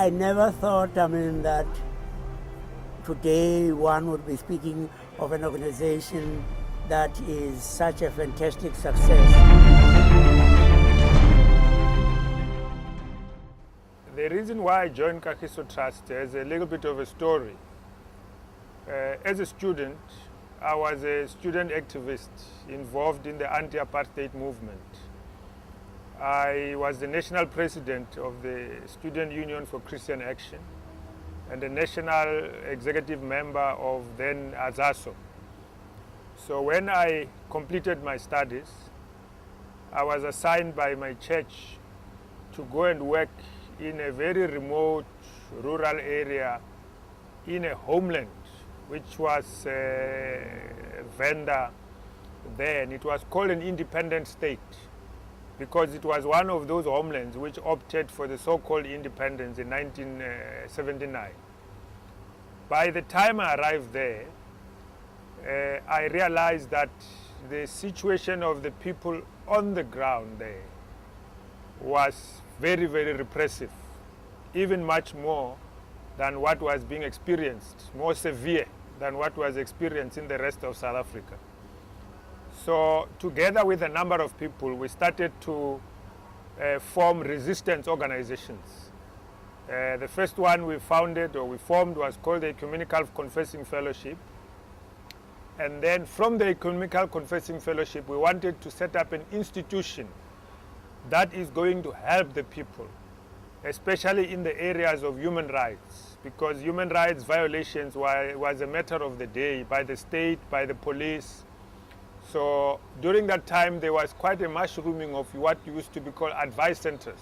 I never thought, that today one would be speaking of an organization that is such a fantastic success. The reason why I joined Kagiso Trust is a little bit of a story. As a student, I was a student activist involved in the anti-apartheid movement. I was the national president of the Student Union for Christian Action and the national executive member of then AZASO. So when I completed my studies, I was assigned by my church to go and work in a very remote rural area in a homeland, which was Venda then. It was called an independent state because it was one of those homelands which opted for the so-called independence in 1979. By the time I arrived there, I realized that the situation of the people on the ground there was very, very repressive, even much more than what was being experienced, more severe than what was experienced in the rest of South Africa. So together with a number of people, we started to form resistance organizations. The first one we formed was called the Ecumenical Confessing Fellowship. And then from the Ecumenical Confessing Fellowship, we wanted to set up an institution that is going to help the people, especially in the areas of human rights, because human rights violations was a matter of the day by the state, by the police. So during that time, there was quite a mushrooming of what used to be called advice centers.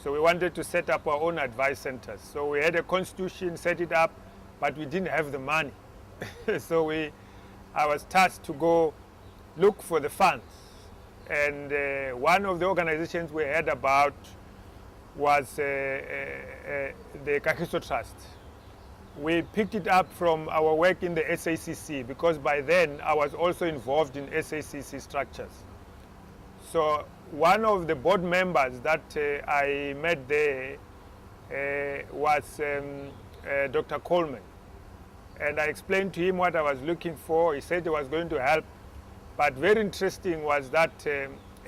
So we wanted to set up our own advice centers. So we had a constitution, set it up, but we didn't have the money. So I was tasked to go look for the funds. And one of the organizations we heard about was the Kagiso Trust. We picked it up from our work in the SACC because by then I was also involved in SACC structures. So one of the board members that I met there was Dr. Coleman. And I explained to him what I was looking for. He said he was going to help. But very interesting was that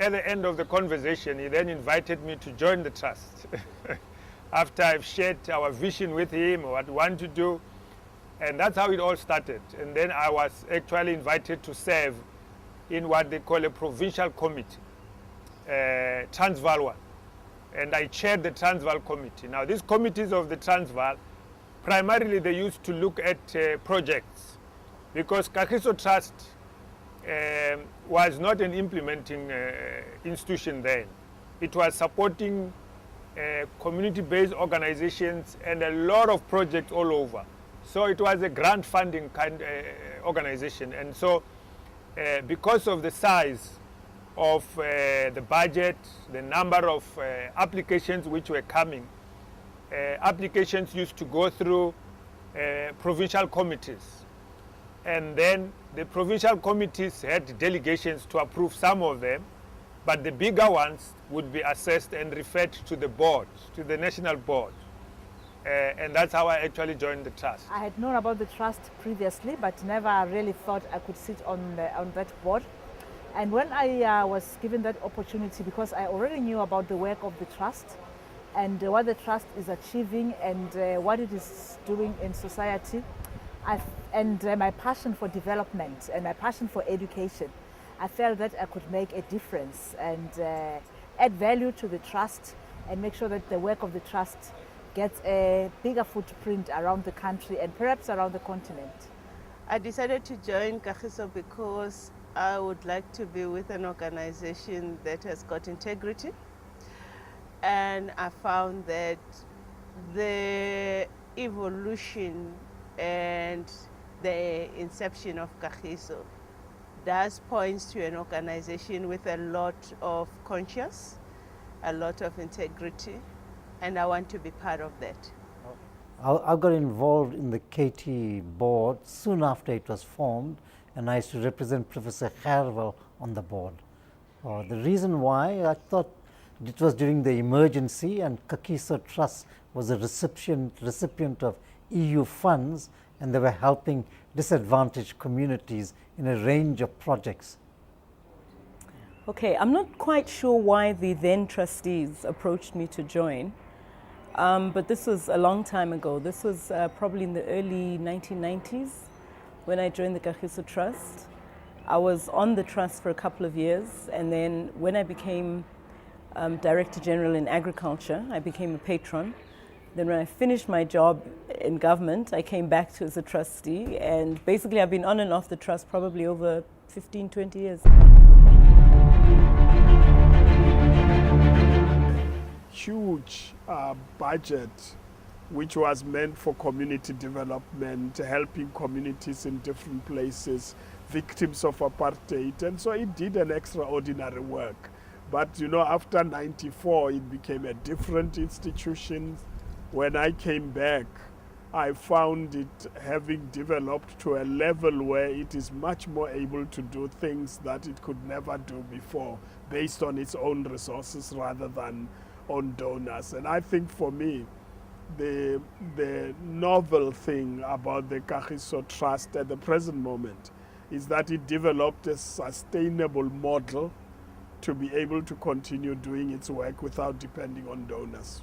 at the end of the conversation, he then invited me to join the trust. After I've shared our vision with him, what we want to do. And that's how it all started. And then I was actually invited to serve in what they call a provincial committee, Transvaal one. And I chaired the Transvaal committee. Now these committees of the Transvaal, primarily they used to look at projects because Kagiso Trust was not an implementing institution then. It was supporting community-based organizations and a lot of projects all over. So it was a grant funding kind organization. And so because of the size of the budget, the number of applications which were coming, applications used to go through provincial committees. And then the provincial committees had delegations to approve some of them, but the bigger ones would be assessed and referred to the board, to the national board. And that's how I actually joined the trust. I had known about the trust previously, but never really thought I could sit on that board. And when I was given that opportunity, because I already knew about the work of the trust and what the trust is achieving and what it is doing in society, and my passion for development and my passion for education, I felt that I could make a difference and add value to the trust and make sure that the work of the trust gets a bigger footprint around the country and perhaps around the continent. I decided to join Kagiso because I would like to be with an organization that has got integrity, and I found that the evolution and the inception of Kagiso does point to an organization with a lot of conscience, a lot of integrity, and I want to be part of that. I got involved in the KT board soon after it was formed, and I used to represent Professor Hervel on the board. The reason why, I thought it was during the emergency and Kagiso Trust was a recipient of EU funds, and they were helping disadvantaged communities in a range of projects. Okay, I'm not quite sure why the then trustees approached me to join, but this was a long time ago. This was probably in the early 1990s when I joined the Kagiso Trust. I was on the trust for a couple of years, and then when I became Director General in Agriculture, I became a patron. Then when I finished my job in government, I came back to as a trustee, and basically I've been on and off the trust probably over 15, 20 years. Huge budget which was meant for community development, helping communities in different places, victims of apartheid, and so it did an extraordinary work. But you know, after '94 it became a different institution. When I came back, I found it having developed to a level where it is much more able to do things that it could never do before, based on its own resources rather than on donors. And I think for me, the novel thing about the Kagiso Trust at the present moment is that it developed a sustainable model to be able to continue doing its work without depending on donors.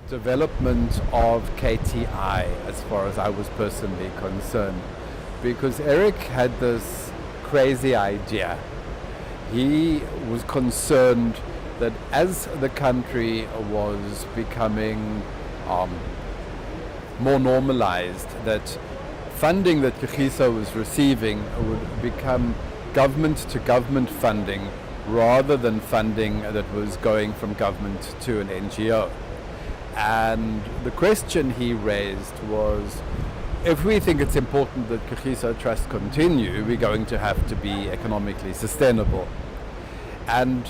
Development of KTI, as far as I was personally concerned, because Eric had this crazy idea. He was concerned that as the country was becoming more normalized, that funding that Kagiso was receiving would become government-to-government funding rather than funding that was going from government to an NGO. And the question he raised was, if we think it's important that Kagiso Trust continue, we're going to have to be economically sustainable. And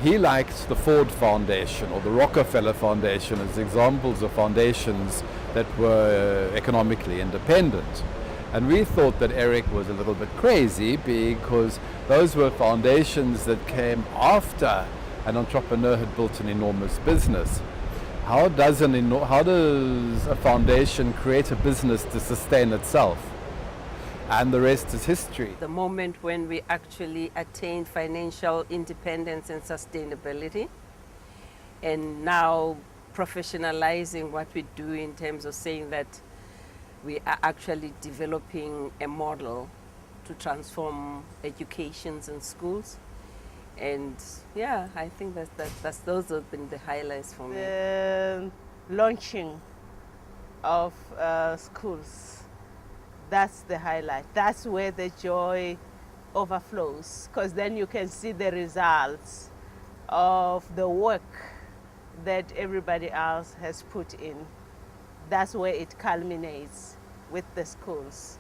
he liked the Ford Foundation or the Rockefeller Foundation as examples of foundations that were economically independent. And we thought that Eric was a little bit crazy because those were foundations that came after an entrepreneur had built an enormous business. How does a foundation create a business to sustain itself? And the rest is history. The moment when we actually attained financial independence and sustainability, and now professionalizing what we do in terms of saying that we are actually developing a model to transform educations and schools. And yeah, I think those have been the highlights for me. The launching of schools, that's the highlight. That's where the joy overflows, because then you can see the results of the work that everybody else has put in. That's where it culminates with the schools.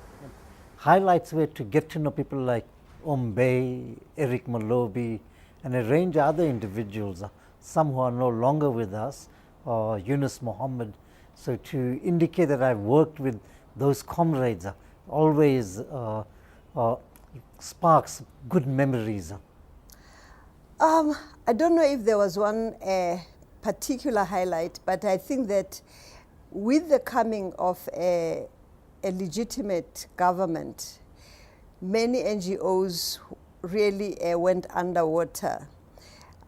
Highlights were to get to know people like Ombe, Eric Malobi, and a range of other individuals, some who are no longer with us, or Yunus Mohammed. So to indicate that I've worked with those comrades always sparks good memories. I don't know if there was one particular highlight, but I think that with the coming of a legitimate government, many NGOs really went underwater.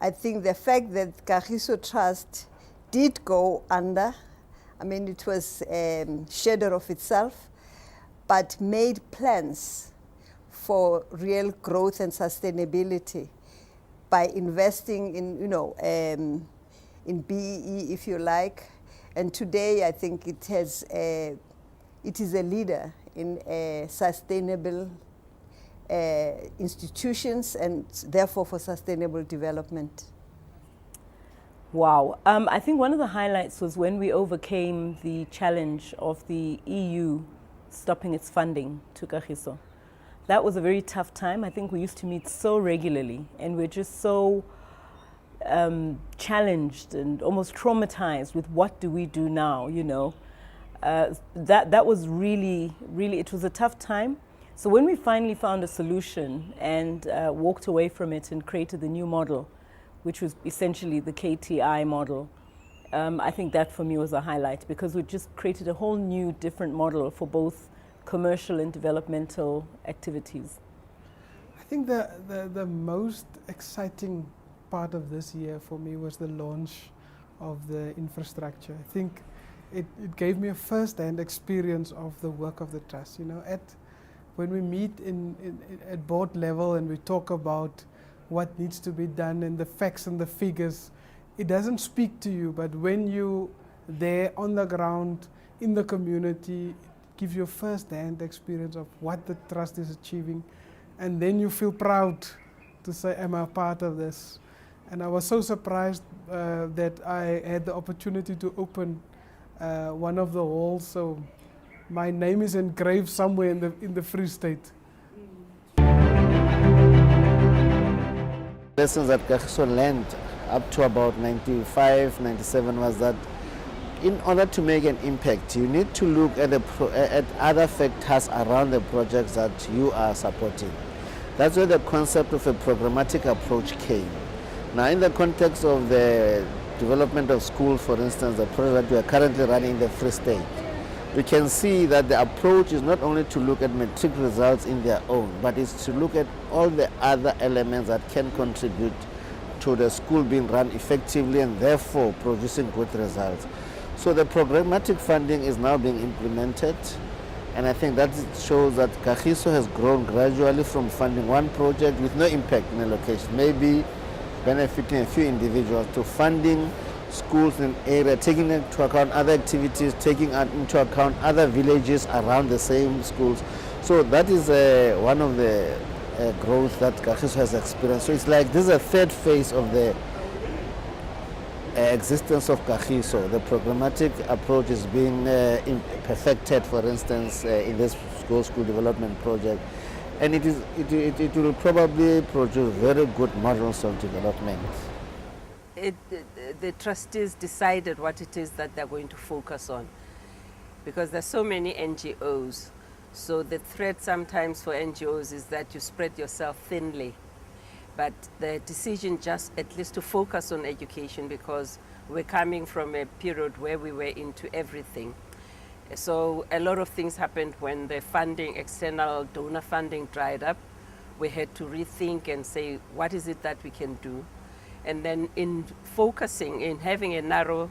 I think the fact that Kagiso Trust did go under, I mean, it was a shadow of itself, but made plans for real growth and sustainability by investing in, in BEE, if you like. And today, I think it is a leader in sustainable institutions and therefore for sustainable development. Wow. I think one of the highlights was when we overcame the challenge of the EU stopping its funding to Kagiso. That was a very tough time. I think we used to meet so regularly, and we're just so challenged and almost traumatized with what do we do now, That was really, it was a tough time. So when we finally found a solution and walked away from it and created the new model, which was essentially the KTI model, I think that for me was a highlight, because we just created a whole new different model for both commercial and developmental activities. I think the most exciting part of this year for me was the launch of the infrastructure. I think it gave me a first-hand experience of the work of the trust. You know, when we meet at board level and we talk about what needs to be done and the facts and the figures, it doesn't speak to you, but when you're there on the ground, in the community, it gives you a first-hand experience of what the trust is achieving, and then you feel proud to say, I'm a part of this. And I was so surprised that I had the opportunity to open one of the halls, so my name is engraved somewhere in the Free State. Lessons that Kagiso learned up to about 95, 97 was that in order to make an impact, you need to look at, at other factors around the projects that you are supporting. That's where the concept of a programmatic approach came. Now, in the context of the development of schools, for instance, the project that we are currently running in the Free State, we can see that the approach is not only to look at matric results in their own, but it's to look at all the other elements that can contribute to the school being run effectively and therefore producing good results. So the programmatic funding is now being implemented, and I think that shows that Kagiso has grown gradually from funding one project with no impact in a location, maybe benefiting a few individuals, to funding schools in an area, taking into account other activities, taking into account other villages around the same schools. So that is one of the growth that Kagiso has experienced. So it's like this is a third phase of the existence of Kagiso. The programmatic approach is being perfected, for instance, in this school development project. And it will probably produce very good models of development. The trustees decided what it is that they're going to focus on, because there's so many NGOs. So the threat sometimes for NGOs is that you spread yourself thinly. But the decision just at least to focus on education, because we're coming from a period where we were into everything. So a lot of things happened when the funding, external donor funding dried up. We had to rethink and say, what is it that we can do? And then in focusing, in having a narrow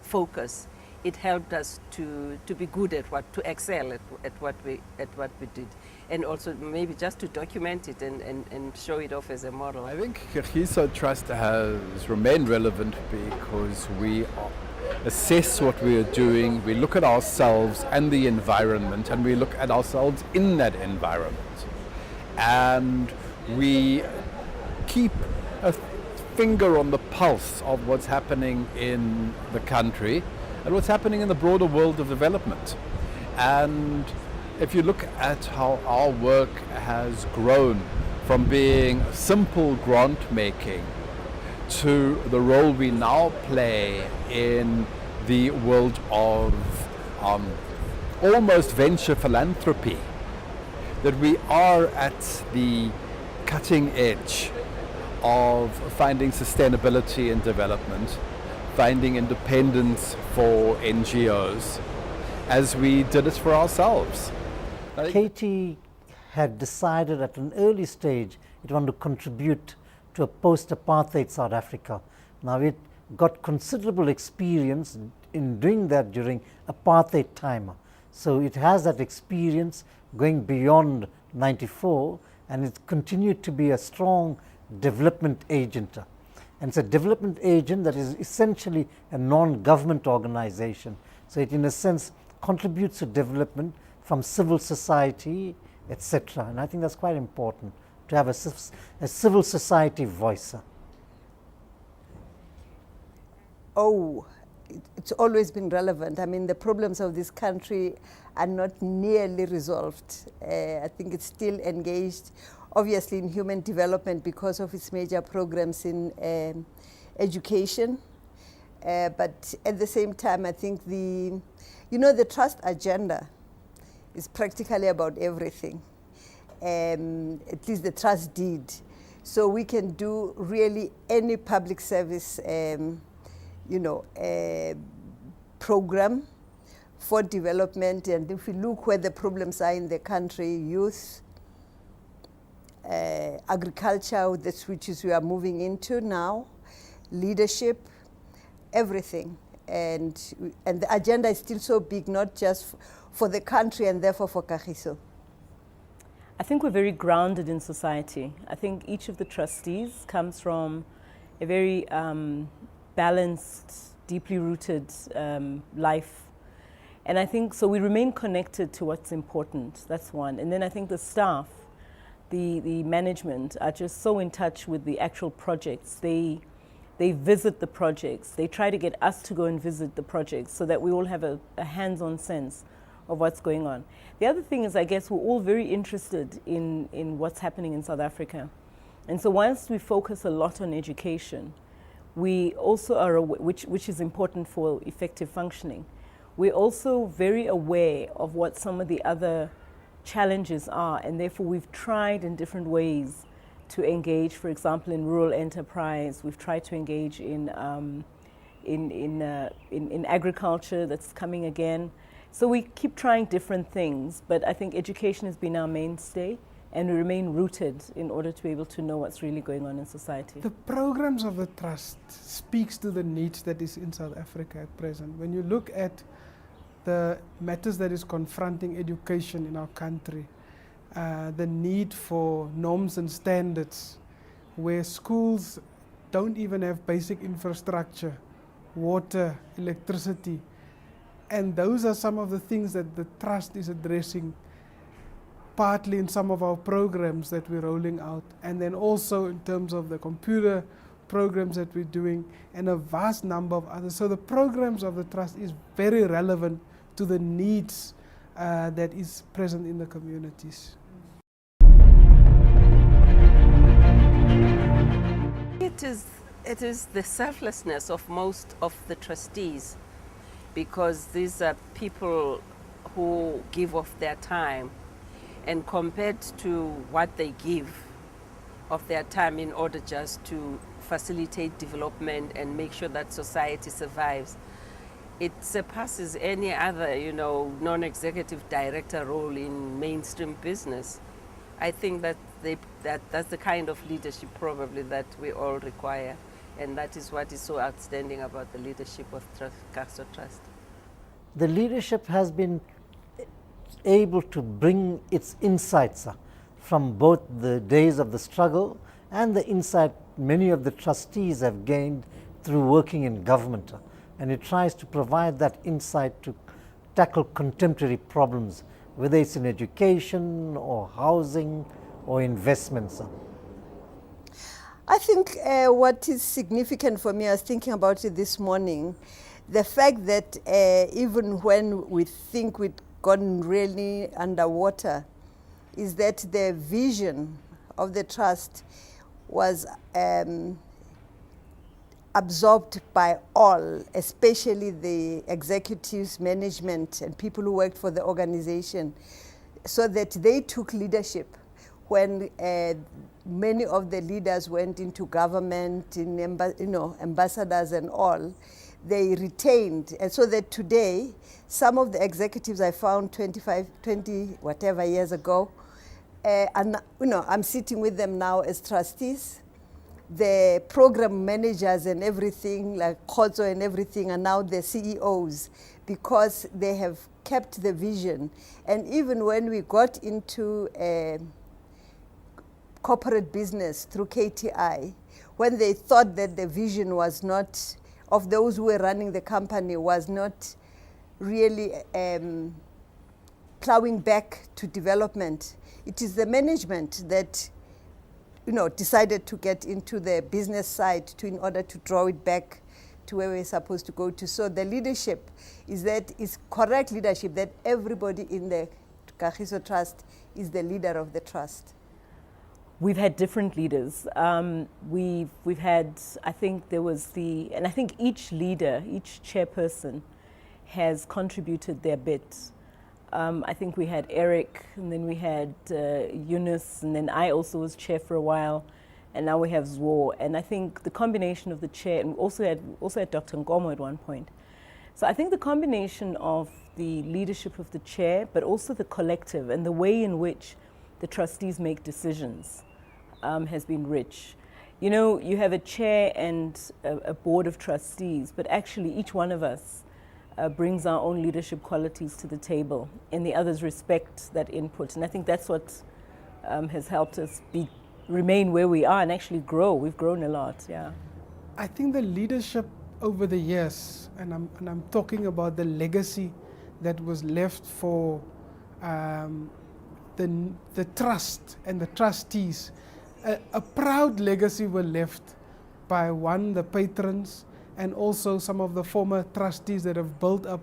focus, it helped us to be good at to excel at what we did. And also maybe just to document it and show it off as a model. I think Kagiso Trust has remained relevant because we assess what we are doing, we look at ourselves and the environment, and we look at ourselves in that environment. And we keep a finger on the pulse of what's happening in the country and what's happening in the broader world of development. And if you look at how our work has grown from being simple grant making to the role we now play in the world of almost venture philanthropy, that we are at the cutting edge of finding sustainability in development, finding independence for NGOs, as we did it for ourselves. Katie had decided at an early stage it wanted to contribute to a post-apartheid South Africa. Now it got considerable experience in doing that during apartheid time. So it has that experience going beyond 94, and it continued to be a strong development agent. And it's a development agent that is essentially a non-government organization. So it in a sense contributes to development from civil society, etc. And I think that's quite important, to have a civil society voice. Oh, it's always been relevant. I mean, the problems of this country are not nearly resolved. I think it's still engaged, obviously, in human development because of its major programs in education. But at the same time, I think the trust agenda is practically about everything. At least the trust did. So we can do really any public service program for development. And if we look where the problems are in the country, youth, agriculture, which is we are moving into now, leadership, everything. And the agenda is still so big, not just for the country and therefore for Kagiso. I think we're very grounded in society. I think each of the trustees comes from a very balanced, deeply rooted life. And I think, so we remain connected to what's important, that's one. And then I think the staff, the management are just so in touch with the actual projects. They visit the projects. They try to get us to go and visit the projects so that we all have a hands-on sense of what's going on. The other thing is, I guess, we're all very interested in what's happening in South Africa. And so whilst we focus a lot on education, we also are, which is important for effective functioning, we're also very aware of what some of the other challenges are, and therefore we've tried in different ways to engage, for example, in rural enterprise. We've tried to engage in agriculture that's coming again. So we keep trying different things, but I think education has been our mainstay, and we remain rooted in order to be able to know what's really going on in society. The programs of the Trust speaks to the needs that is in South Africa at present. When you look at the matters that is confronting education in our country, the need for norms and standards, where schools don't even have basic infrastructure, water, electricity. And those are some of the things that the Trust is addressing, partly in some of our programs that we're rolling out, and then also in terms of the computer programs that we're doing, and a vast number of others. So the programs of the Trust is very relevant to the needs that is present in the communities. It is the selflessness of most of the trustees, because these are people who give of their time, and compared to what they give of their time in order just to facilitate development and make sure that society survives, it surpasses any other, non-executive director role in mainstream business. I think that that's the kind of leadership probably that we all require, and that is what is so outstanding about the leadership of Kagiso Trust. The leadership has been able to bring its insights from both the days of the struggle and the insight many of the trustees have gained through working in government. And it tries to provide that insight to tackle contemporary problems, whether it's in education or housing or investments. I think what is significant for me, I was thinking about it this morning, the fact that even when we think we've gone really underwater, is that the vision of the Trust was absorbed by all, especially the executives, management, and people who worked for the organization, so that they took leadership when many of the leaders went into government, in ambassadors and all. They retained, and so that today, some of the executives I found 20 whatever years ago, and I'm sitting with them now as trustees. The program managers and everything, like Kozo and everything, are now the CEOs, because they have kept the vision. And even when we got into corporate business through KTI, when they thought that the vision was not, of those who were running the company, was not really plowing back to development, it is the management that decided to get into the business side in order to draw it back to where we're supposed to go to. So the leadership is correct leadership, that everybody in the Kagiso Trust is the leader of the trust. We've had different leaders. We've had, I think there was and I think each leader, each chairperson has contributed their bit. I think we had Eric, and then we had Eunice, and then I also was chair for a while. and now we have Zwo. And I think the combination of the chair, and we also had Dr. Nkomo at one point. So I think the combination of the leadership of the chair, but also the collective and the way in which the trustees make decisions has been rich. You know, you have a chair and a board of trustees, but actually each one of us brings our own leadership qualities to the table, and the others respect that input. And I think that's what has helped us remain where we are and actually grow. We've grown a lot, yeah. I think the leadership over the years, and I'm talking about the legacy that was left for the trust and the trustees. A proud legacy were left by the patrons, and also some of the former trustees that have built up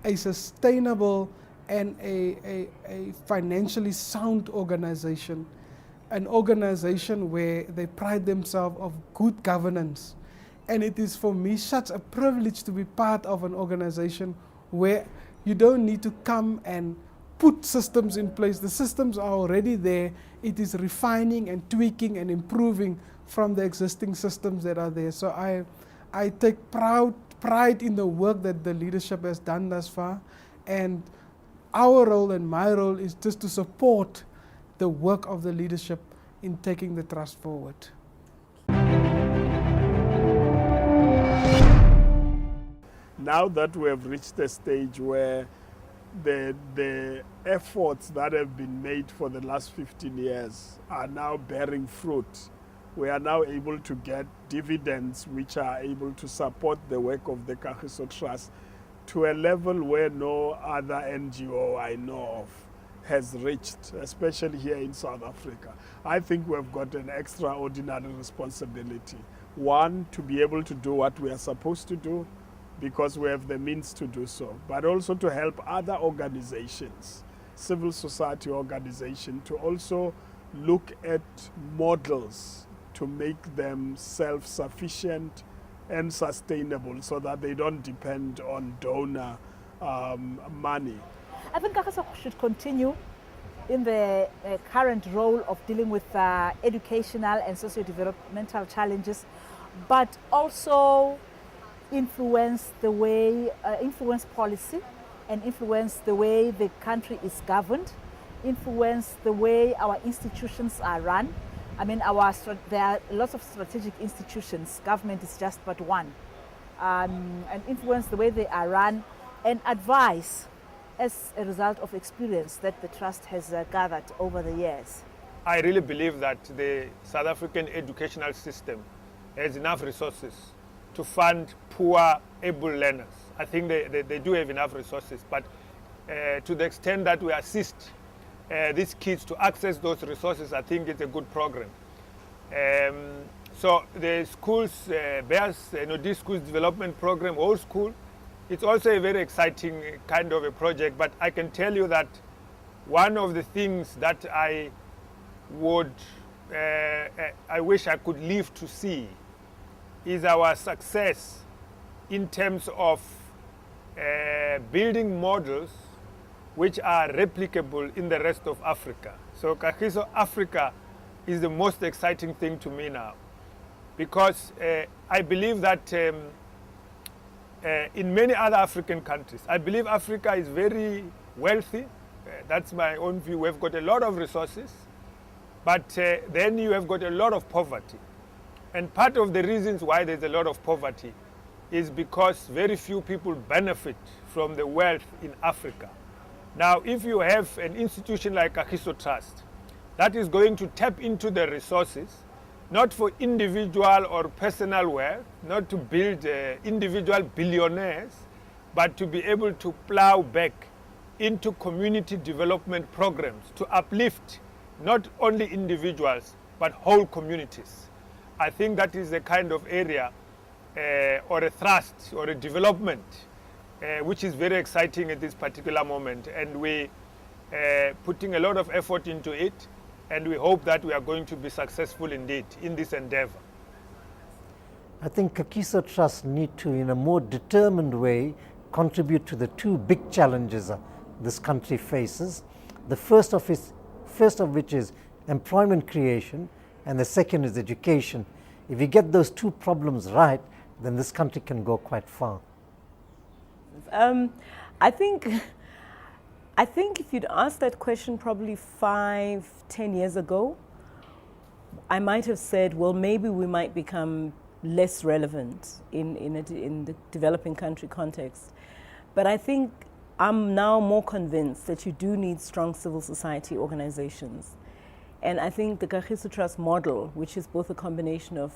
a sustainable and a financially sound organization, an organization where they pride themselves of good governance. And it is for me such a privilege to be part of an organization where you don't need to come and put systems in place. The systems are already there. It is refining and tweaking and improving from the existing systems that are there. So I take pride in the work that the leadership has done thus far. And our role and my role is just to support the work of the leadership in taking the trust forward. Now that we have reached a stage where the efforts that have been made for the last 15 years are now bearing fruit, we are now able to get dividends which are able to support the work of the Kagiso Trust to a level where no other NGO I know of has reached, especially here in South Africa. I think we've got an extraordinary responsibility. One, to be able to do what we are supposed to do, because we have the means to do so, but also to help other organizations, civil society organizations, to also look at models to make them self-sufficient and sustainable so that they don't depend on donor money. I think Kagiso should continue in the current role of dealing with educational and socio-developmental challenges, but also influence the way, influence policy and influence the way the country is governed, influence the way our institutions are run. I mean, there are lots of strategic institutions, government is just but one, and influence the way they are run and advise as a result of experience that the Trust has gathered over the years. I really believe that the South African educational system has enough resources to fund poor, able learners. I think they do have enough resources, but to the extent that we assist these kids to access those resources, I think it's a good program. So the schools, BEAS, this schools development program, whole school, it's also a very exciting kind of a project, but I can tell you that one of the things that I wish I could live to see is our success in terms of building models which are replicable in the rest of Africa. So Kagiso Africa is the most exciting thing to me now, because I believe that in many other African countries, I believe Africa is very wealthy. That's my own view. We've got a lot of resources, but then you have got a lot of poverty. And part of the reasons why there's a lot of poverty is because very few people benefit from the wealth in Africa. Now, if you have an institution like Kagiso Trust that is going to tap into the resources, not for individual or personal wealth, not to build individual billionaires, but to be able to plow back into community development programs to uplift not only individuals, but whole communities. I think that is the kind of area or a thrust or a development which is very exciting at this particular moment, and we're putting a lot of effort into it, and we hope that we are going to be successful indeed in this endeavor. I think Kagiso Trust need to, in a more determined way, contribute to the two big challenges this country faces. The first of which is employment creation, and the second is education. If you get those two problems right, then this country can go quite far. I think if you'd asked that question probably 5-10 years ago, I might have said, well, maybe we might become less relevant in the developing country context. But I think I'm now more convinced that you do need strong civil society organizations. And I think the Kagiso Trust model, which is both a combination of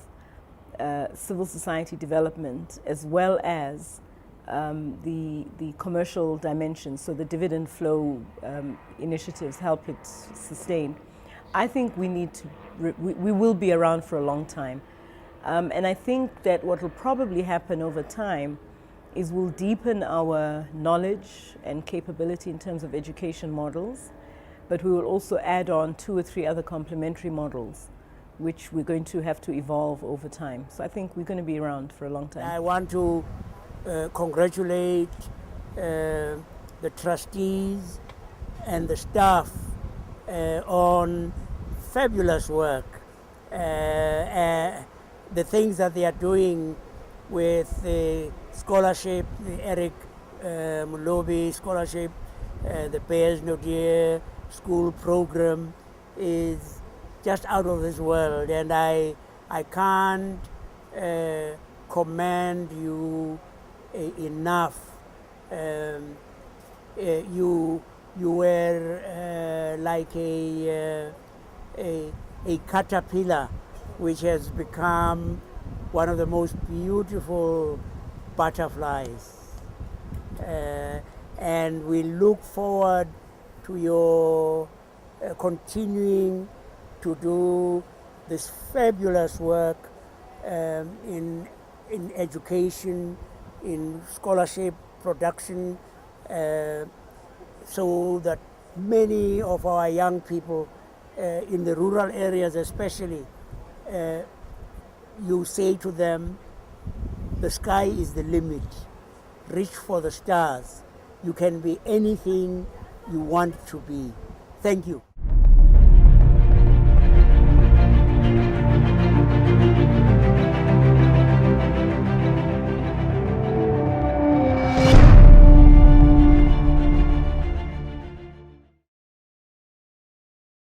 civil society development as well as the commercial dimensions, so the dividend flow initiatives help it sustain. I think we need to, we will be around for a long time. And I think that what will probably happen over time is we'll deepen our knowledge and capability in terms of education models, but we will also add on 2 or 3 other complementary models, which we're going to have to evolve over time. So I think we're going to be around for a long time. I want to congratulate the trustees and the staff on fabulous work. The things that they are doing with the scholarship, the Eric Mulobi scholarship, the Payers No Dear school program is just out of this world, and I can't commend you enough. You were like a caterpillar which has become one of the most beautiful butterflies. And we look forward to your continuing to do this fabulous work in education, in scholarship production, so that many of our young people in the rural areas especially, you say to them, the sky is the limit. Reach for the stars. You can be anything you want to be. Thank you.